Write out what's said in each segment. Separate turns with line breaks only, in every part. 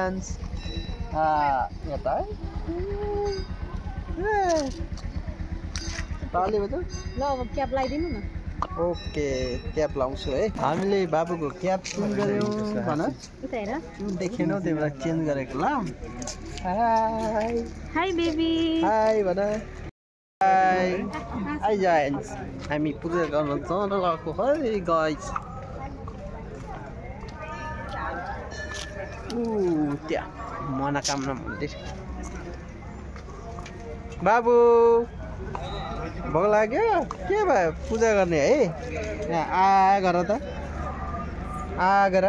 Ayan's. यता है ताली बजा
ल अब क्याप लगाइदिनु न
ओके क्याप लाउँछु है हामीले बाबुको क्याप चेन्ज गर्यौं भन
उता हेर
देखेनौ तिमीलाई चेन्ज गरेको ल हाय
हाय बेबी
हाय भन हाय हाय जायन्स हामी पूजा गर्न जान लागेको है गाइस त्यहाँ मनोकामना मन्दिर बाबु भोक लाग्यो के भयो पूजा गर्ने है यहाँ आ गर त आ गर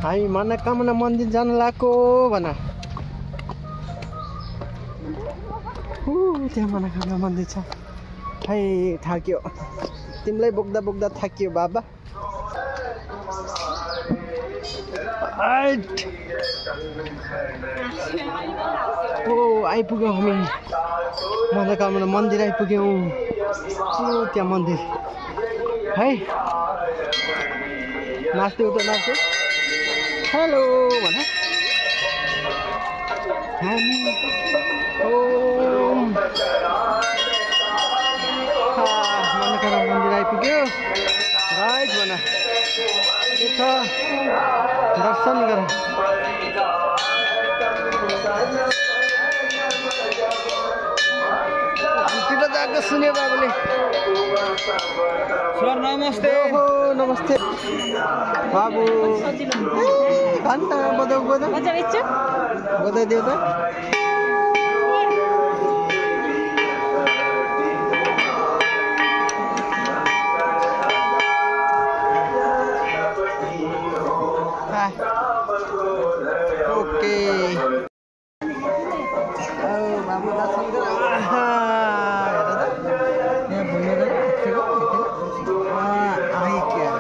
हामी मनोकामना मन्दिर जान लागेको भन त्यहाँ मनोकामना मन्दिर छ है थाक्यो तिमीलाई बोक्दा बोक्दा थाक्यो बाबा ओ आइपुग्यौँ हामी मनोकामना मन्दिर आइपुग्यौँ त्यहाँ मन्दिर है नाच्थ्यौ त नाच्थ्यौ हेलो भन हामी मनोकामना मन्दिर आइपुग्यो राइट भन के छ दर्शन गर तिर जाएको सुन्यो बाबुले सर नमस्ते ओहो नमस्ते बाबु घन्टा बजाउ बजाउ बजाइदियो त ओके बाबु दर्शन गर यहाँ भुइँमा आइ क्या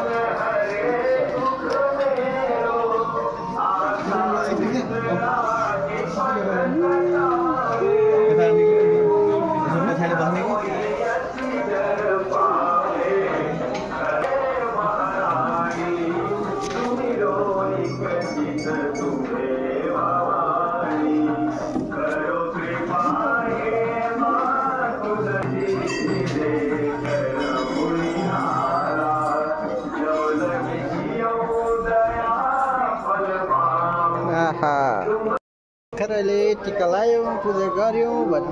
खरले टिका लायौँ पूजा गऱ्यौँ भन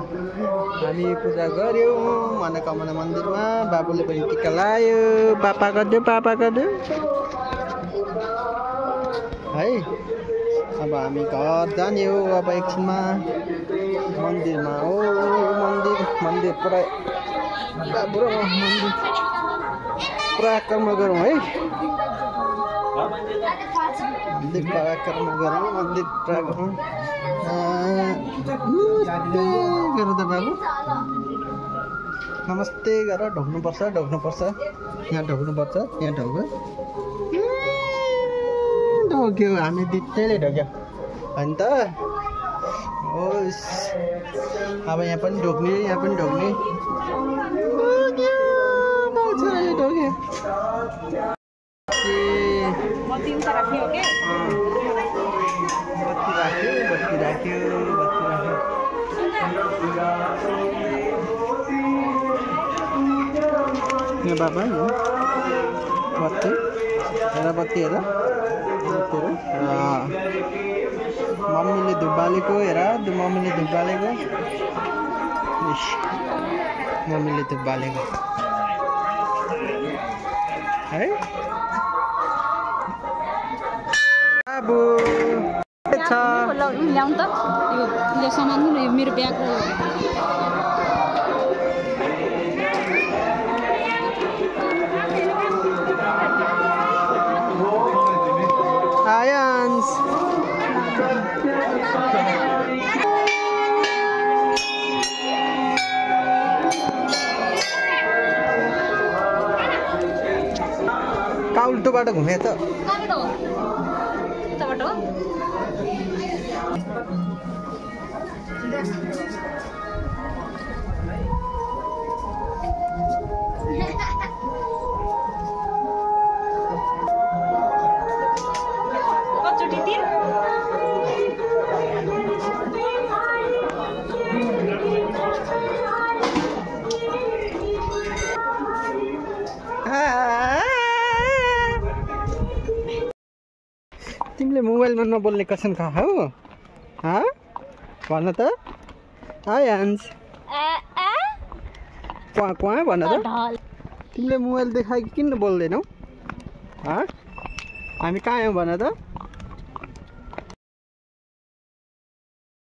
हामी पूजा गऱ्यौँ मनोकामना मन्दिरमा बाबुले पनि टिका लायो पापा गरिदियो है अब हामी घर जाने हो अब एकछिनमा मन्दिरमा हो मन्दिर पुरा बाबु र मन्दिर पुरा कर्म गरौँ है मन्दिर पराक्रम गरौँ मन्दिर पुरा गरौँ गर त बाबु नमस्ते गर ढोक्नुपर्छ यहाँ ढोक्नुपर्छ यहाँ ढोक्यो हामी दित्तैले ढोक्यो होइन त होस् अब यहाँ पनि ढोक्ने ढोक्यो बत्ती राख्यो यहाँ बाबा बत्ती हेर मम्मीले धुप बालेको हेर मम्मीले धुप बालेको है बाबु
ल्याउनु त यो सामान मेरो ब्यागको
Ayan's का उल्टो बाटो घुमे त
कचोटी तिर
तिमीले मोबाइलमा नबोल्ने कसम खा हौ भन त आन्स क्वा भन त तिमीले मोबाइल देखायो कि किन बोल्दैनौ हामी कहाँ यौँ भन त